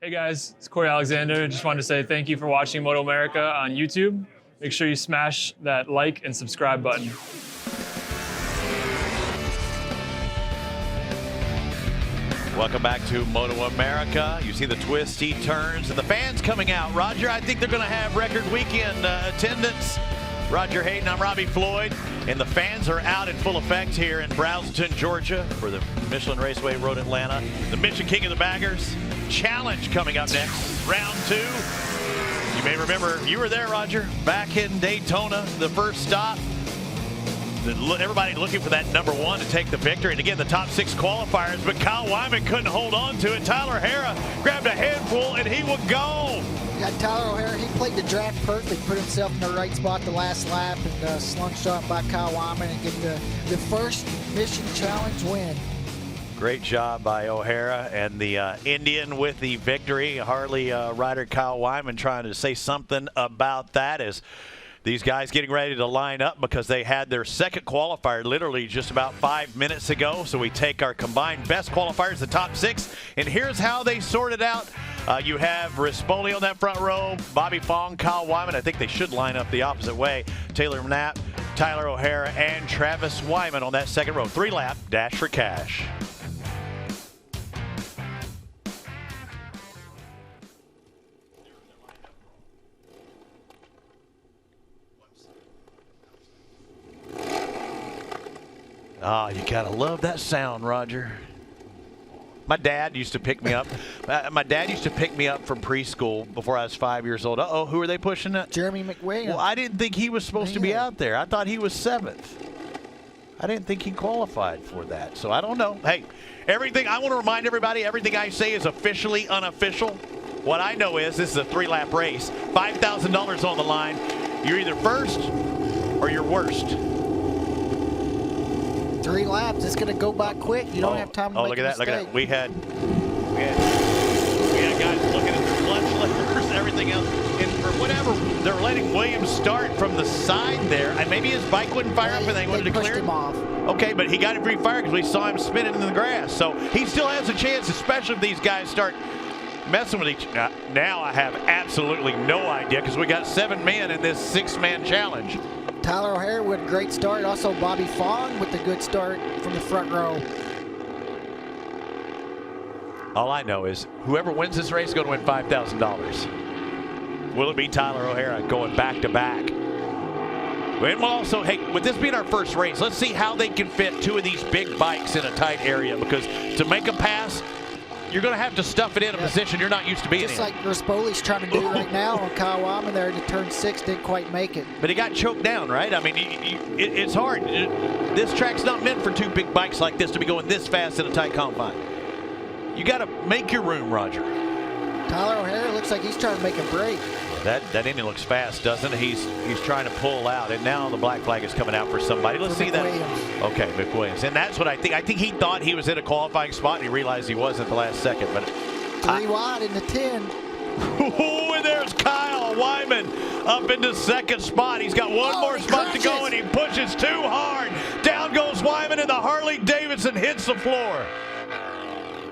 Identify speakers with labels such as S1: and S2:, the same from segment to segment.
S1: Hey guys, it's Corey Alexander. Just wanted to say thank you for watching MotoAmerica on YouTube. Make sure you smash that like and subscribe button.
S2: Welcome back to MotoAmerica. You see the twisty turns and the fans coming out. Roger, I think they're going to have record weekend attendance. Roger Hayden, I'm Robbie Floyd, and the fans are out in full effect here in Brownston, Georgia for the Michelin Raceway Road Atlanta. The Michelin King of the Baggers Challenge coming up next, round 2. You may remember, you were there, Roger, back in Daytona, the first stop. Everybody looking for that number 1 to take the victory. And again, the top 6 qualifiers, but Kyle Wyman couldn't hold on to it. Tyler O'Hara grabbed a handful and he would go.
S3: Yeah, Tyler O'Hara, he played the draft perfect, put himself in the right spot the last lap, and slung shot by Kyle Wyman and get the first Michelin Challenge win.
S2: Great job by O'Hara and the Indian with the victory. Harley rider Kyle Wyman trying to say something about that as these guys getting ready to line up because they had their second qualifier literally just about 5 minutes ago. So we take our combined best qualifiers, the top 6, and here's how they sorted out. You have Rispoli on that front row, Bobby Fong, Kyle Wyman. I think they should line up the opposite way. Taylor Knapp, Tyler O'Hara, and Travis Wyman on that second row. 3-lap dash for cash. Oh, you gotta love that sound, Roger. My dad used to pick me up. My dad used to pick me up from preschool before I was 5 years old. Uh-oh, who are they pushing it?
S3: Jeremy McWilliams.
S2: Well, I didn't think he was supposed to be out there. I thought he was 7th. I didn't think he qualified for that, so I don't know. Hey, everything, I want to remind everybody, everything I say is officially unofficial. What I know is this is a 3-lap race. $5,000 on the line. You're either first or you're worst.
S3: 3 laps, it's going to go by quick. You don't have time to make a mistake.
S2: Look at that. We had guys looking at their clutch levers and everything else. And for whatever, they're letting Williams start from the side there. And maybe his bike wouldn't fire up and they wanted to clear
S3: him off.
S2: Okay, but he got it refired because we saw him spinning in the grass. So he still has a chance, especially if these guys start messing with each other. Now I have absolutely no idea because we got 7 men in this 6-man challenge.
S3: Tyler O'Hara with a great start. Also Bobby Fong with a good start from the front row.
S2: All I know is whoever wins this race is going to win $5,000. Will it be Tyler O'Hara going back-to-back? And we'll also, hey, with this being our first race, let's see how they can fit 2 of these big bikes in a tight area, because to make a pass, you're going to have to stuff it in a position you're not used to being in.
S3: Just like Rispoli's trying to do right now on Kyle Wyman there to turn 6, didn't quite make it.
S2: But he got choked down, right? I mean, it's hard. This track's not meant for 2 big bikes like this to be going this fast in a tight confine. You got to make your room, Roger.
S3: Tyler O'Hara looks like he's trying to make a break.
S2: That Indian looks fast, doesn't it? He's trying to pull out, and now the black flag is coming out for somebody. Let's see that. Okay, McWilliams. And that's what I think. I think he thought he was in a qualifying spot, and he realized he wasn't the last second. But
S3: 3 wide in the 10.
S2: Ooh, and there's Kyle Wyman up into second spot. He's got one more spot to go, and he pushes too hard. Down goes Wyman, and the Harley Davidson hits the floor.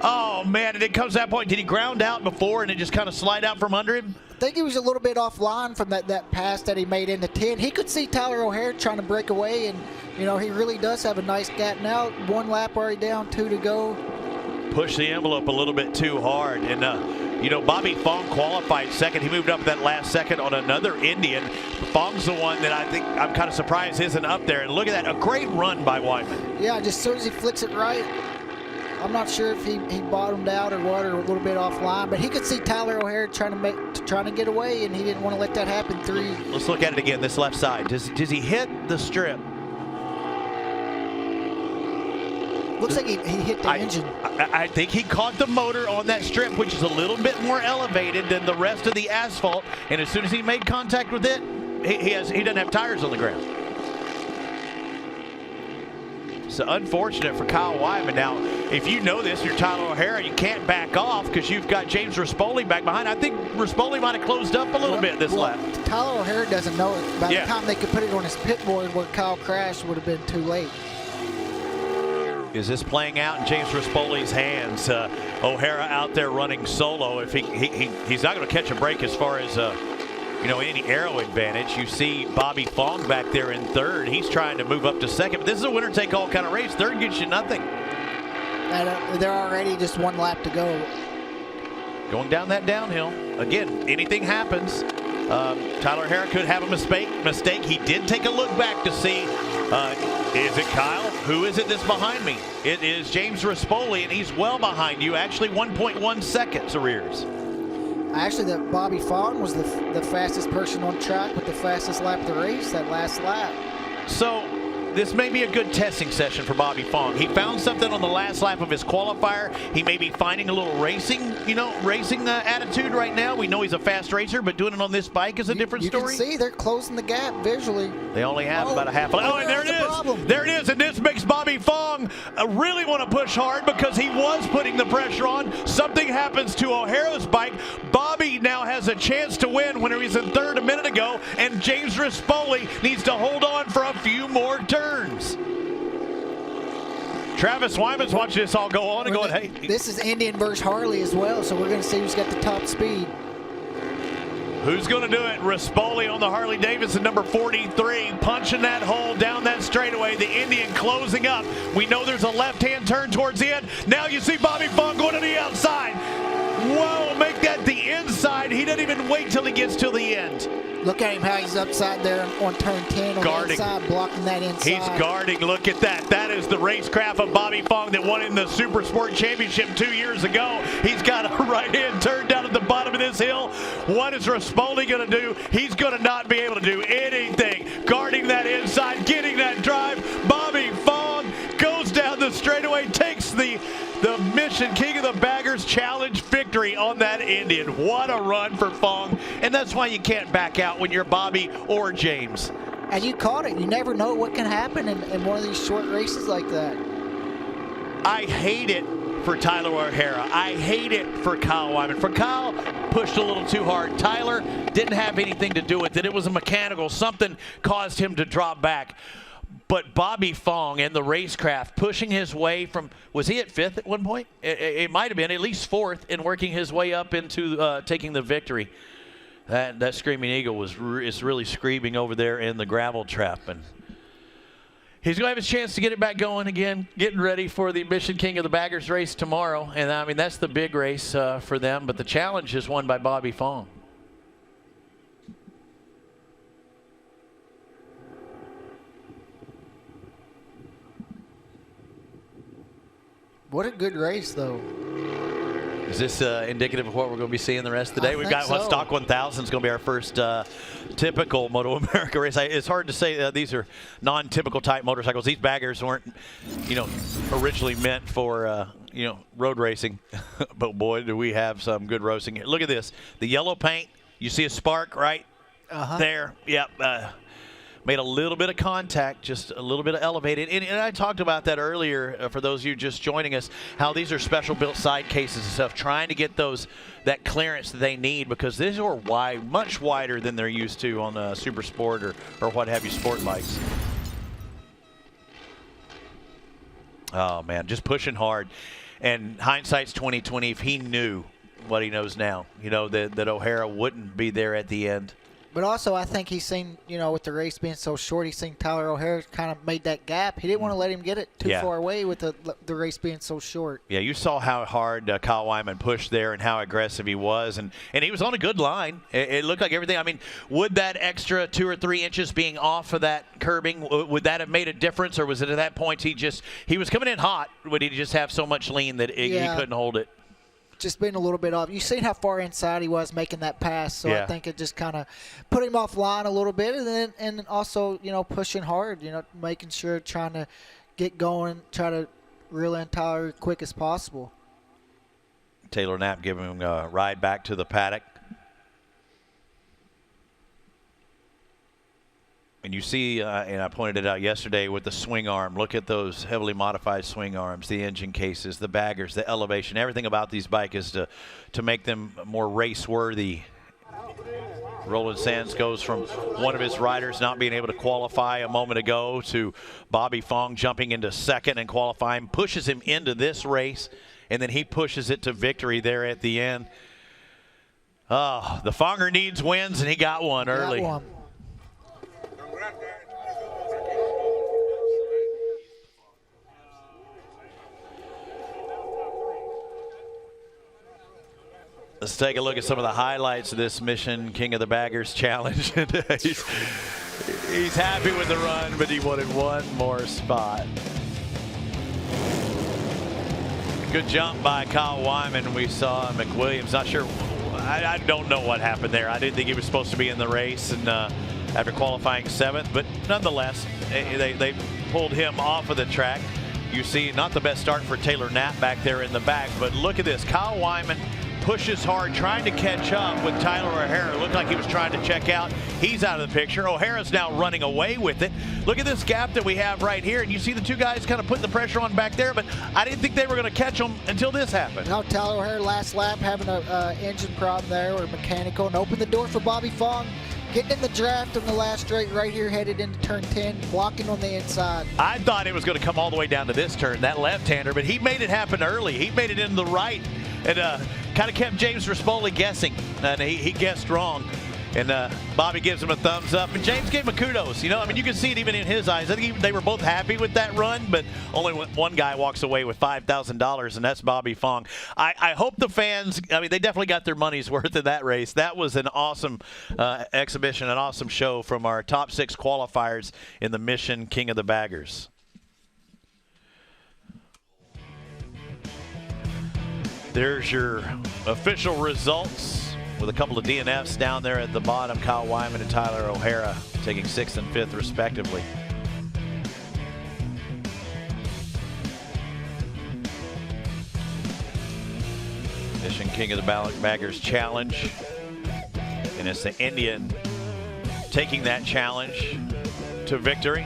S2: Oh, man, and it comes to that point. Did he ground out before, and it just kind of slide out from under him?
S3: I think he was a little bit offline from that pass that he made into 10. He could see Tyler O'Hara trying to break away, and, you know, he really does have a nice gap now. 1 lap already down, 2 to go.
S2: Push the envelope a little bit too hard. And, you know, Bobby Fong qualified second. He moved up that last second on another Indian. Fong's the one that I think I'm kind of surprised isn't up there. And look at that, a great run by Wyman.
S3: Yeah, just as soon as he flicks it right. I'm not sure if he bottomed out or what, or a little bit offline, but he could see Tyler O'Hara trying to get away, and he didn't want to let that happen. 3.
S2: Let's look at it again. This left side. Does he hit the strip?
S3: Looks like he hit the engine.
S2: I think he caught the motor on that strip, which is a little bit more elevated than the rest of the asphalt. And as soon as he made contact with it, he doesn't have tires on the ground. So unfortunate for Kyle Wyman. Now, if you know this, you're Tyler O'Hara, you can't back off because you've got James Rispoli back behind. I think Rispoli might have closed up a little bit this lap.
S3: Tyler O'Hara doesn't know it. By the time they could put it on his pit board where Kyle crashed, would have been too late.
S2: Is this playing out in James Rispoli's hands? O'Hara out there running solo. If he's not going to catch a break as far as any aero advantage. You see Bobby Fong back there in third. He's trying to move up to second. But this is a winner-take-all kind of race. Third gets you nothing.
S3: And they're already just one lap to go.
S2: Going down that downhill. Again, anything happens. Tyler O'Hara could have a mistake. He did take a look back to see, is it Kyle? Who is it that's behind me? It is James Rispoli, and he's well behind you. Actually, 1.1 seconds arrears.
S3: Actually, Bobby Fong was the fastest person on track with the fastest lap of the race, that last lap.
S2: So this may be a good testing session for Bobby Fong. He found something on the last lap of his qualifier. He may be finding a little racing attitude right now. We know he's a fast racer, but doing it on this bike is a different story.
S3: You can see they're closing the gap visually.
S2: They only have about a half. Oh, and there it is. There it is. And this makes Bobby Fong really want to push hard because he was putting the pressure on. Something happens to O'Hara's bike. Bobby now has a chance to win when he was in third a minute ago, and James Rispoli needs to hold on for a few more turns. Travis Wyman's watching this all go on and going, hey.
S3: This is Indian versus Harley as well, so we're going to see who's got the top speed.
S2: Who's going to do it? Rispoli on the Harley Davidson, number 43, punching that hole down that straightaway. The Indian closing up. We know there's a left-hand turn towards the end. Now you see Bobby Fong going to the outside. Whoa, make that the inside. He doesn't even wait till he gets to the end.
S3: Look at him, how he's upside there on turn 10 on
S2: guarding.
S3: the inside, blocking that inside.
S2: He's guarding. Look at that. That is the racecraft of Bobby Fong that won in the Supersport Championship 2 years ago. He's got a right-hand turn down at the bottom of this hill. What is Rispoli going to do? He's going to not be able to do anything. Guarding that inside, getting that drive. Bobby Fong goes down the straightaway, takes the Michelin King of the Baggers Challenge victory on that Indian. What a run for Fong. And that's why you can't back out when you're Bobby or James.
S3: And you caught it. You never know what can happen in one of these short races like that.
S2: I hate it for Tyler O'Hara. I hate it for Kyle Wyman. For Kyle, pushed a little too hard. Tyler didn't have anything to do with it. It was a mechanical. Something caused him to drop back. But Bobby Fong and the racecraft pushing his way from, was he at fifth at one point? It might have been at least fourth, and working his way up into taking the victory. That Screaming Eagle is really screaming over there in the gravel trap. And he's going to have his chance to get it back going again, getting ready for the Michelin King of the Baggers race tomorrow. And, I mean, that's the big race for them. But the challenge is won by Bobby Fong.
S3: What a good race, though.
S2: Is this indicative of what we're going to be seeing the rest of the day? We've got Stock 1000 is going to be our first typical MotoAmerica race. It's hard to say these are non-typical type motorcycles. These baggers weren't, originally meant for, road racing. But boy, do we have some good racing here. Look at this. The yellow paint. You see a spark right there. Yep. Made a little bit of contact, just a little bit of elevated. And I talked about that earlier for those of you just joining us, how these are special built side cases and stuff, trying to get that clearance that they need, because these are wide, much wider than they're used to on a Super Sport or what have you sport bikes. Oh man, just pushing hard. And hindsight's 20/20. If he knew what he knows now, that O'Hara wouldn't be there at the end.
S3: But also, I think he's seen, with the race being so short, he's seen Tyler O'Hara kind of made that gap. He didn't want to let him get it too far away with the race being so short. Yeah,
S2: you saw how hard Kyle Wyman pushed there and how aggressive he was. And he was on a good line. It looked like everything. I mean, would that extra 2 or 3 inches being off of that curbing, would that have made a difference? Or was it at that point he was coming in hot? Would he just have so much lean that he couldn't hold it?
S3: Just being a little bit off. You've seen how far inside he was making that pass, so I think it just kind of put him offline a little bit, and also pushing hard, making sure, trying to get going, try to reel in Tyler as quick as possible.
S2: Taylor Knapp giving him a ride back to the paddock. And you see, and I pointed it out yesterday with the swing arm. Look at those heavily modified swing arms, the engine cases, the baggers, the elevation. Everything about these bikes is to make them more race worthy. Roland Sands goes from one of his riders not being able to qualify a moment ago to Bobby Fong jumping into second and qualifying, pushes him into this race, and then he pushes it to victory there at the end. Oh, the Fonger needs wins, and he got one early.
S3: Got one.
S2: Let's take a look at some of the highlights of this Mission King of the Baggers challenge. He's happy with the run, but he wanted one more spot. Good jump by Kyle Wyman. We saw McWilliams. Not sure. I don't know what happened there. I didn't think he was supposed to be in the race, and after qualifying 7th, but nonetheless, they pulled him off of the track. You see, not the best start for Taylor Knapp back there in the back, but look at this. Kyle Wyman pushes hard, trying to catch up with Tyler O'Hara. Looked like he was trying to check out. He's out of the picture. O'Hara's now running away with it. Look at this gap that we have right here, and you see the two guys kind of putting the pressure on back there, but I didn't think they were going to catch them until this happened.
S3: Now Tyler O'Hara last lap having an engine problem there, or mechanical, and opened the door for Bobby Fong. Getting in the draft in the last straight right here, headed into turn 10, blocking on the inside.
S2: I thought it was going to come all the way down to this turn, that left-hander, but he made it happen early. He made it into the right and kind of kept James Rispoli guessing, and he guessed wrong. And Bobby gives him a thumbs up, and James gave him a kudos. You know, I mean, you can see it even in his eyes. I think they were both happy with that run, but only one guy walks away with $5,000, and that's Bobby Fong. I hope the fans, I mean, they definitely got their money's worth in that race. That was an awesome exhibition, an awesome show from our top 6 qualifiers in the Mission King of the Baggers. There's your official results, with a couple of DNFs down there at the bottom. Kyle Wyman and Tyler O'Hara taking 6th and 5th respectively. Mission King of the Baggers challenge. And it's the Indian taking that challenge to victory,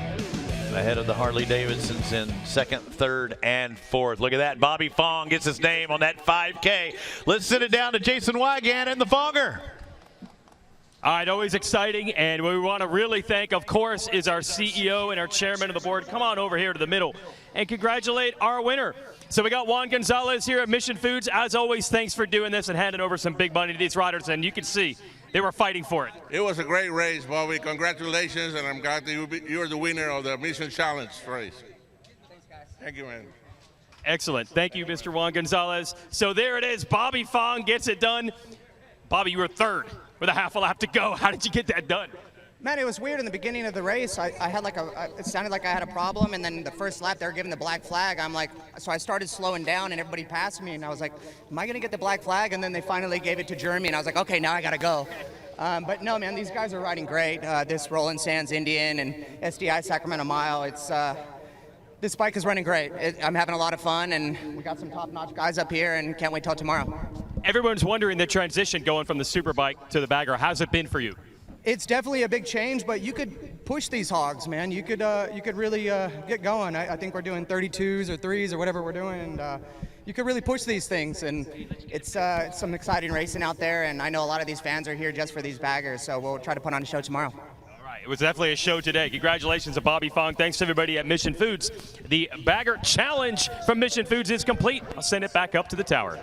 S2: ahead of the Harley Davidsons in 2nd, 3rd, and 4th. Look at that. Bobby Fong gets his name on that 5K. Let's send it down to Jason Wygan and the Fonger.
S4: All right, always exciting, and we want to really thank, of course, is our CEO and our chairman of the board. Come on over here to the middle and congratulate our winner. So we got Juan Gonzalez here at Mission Foods. As always, thanks for doing this and handing over some big money to these riders, and you can see they were fighting for it.
S5: It was a great race, Bobby. Congratulations, and I'm glad that you're the winner of the Mission Challenge race.
S6: Thanks, guys.
S5: Thank you, man.
S4: Excellent. Thank you, Mr. Juan Gonzalez. So there it is. Bobby Fong gets it done. Bobby, you were 3rd with a half a lap to go. How did you get that done?
S6: Man, it was weird in the beginning of the race. I had like it sounded like I had a problem, and then the first lap they were giving the black flag. I'm like, so I started slowing down, and everybody passed me, and I was like, am I gonna get the black flag? And then they finally gave it to Jeremy, and I was like, okay, now I gotta go. But no, man, these guys are riding great. This Roland Sands Indian and SDI Sacramento Mile, this bike is running great. I'm having a lot of fun, and we got some top-notch guys up here, and can't wait till tomorrow.
S4: Everyone's wondering the transition going from the Superbike to the Bagger. How's it been for you?
S6: It's definitely a big change, but you could push these hogs, man. You could really get going. I think we're doing 32s or 3s or whatever we're doing, and you could really push these things. And it's some exciting racing out there, and I know a lot of these fans are here just for these baggers, so we'll try to put on a show tomorrow.
S4: All right, it was definitely a show today. Congratulations to Bobby Fong. Thanks to everybody at Mission Foods. The Bagger Challenge from Mission Foods is complete. I'll send it back up to the tower.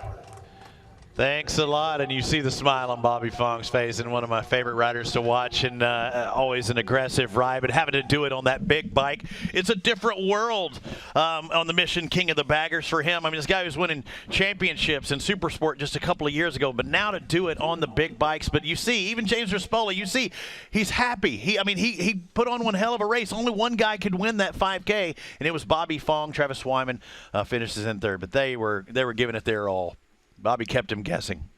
S2: Thanks a lot, and you see the smile on Bobby Fong's face, and one of my favorite riders to watch, and always an aggressive ride, but having to do it on that big bike, it's a different world on the Mission King of the Baggers for him. I mean, this guy was winning championships in Supersport just a couple of years ago, but now to do it on the big bikes. But you see, even James Rispoli, you see, he's happy. He put on one hell of a race. Only one guy could win that 5K, and it was Bobby Fong. Travis Wyman finishes in 3rd, but they were giving it their all. Bobby kept him guessing.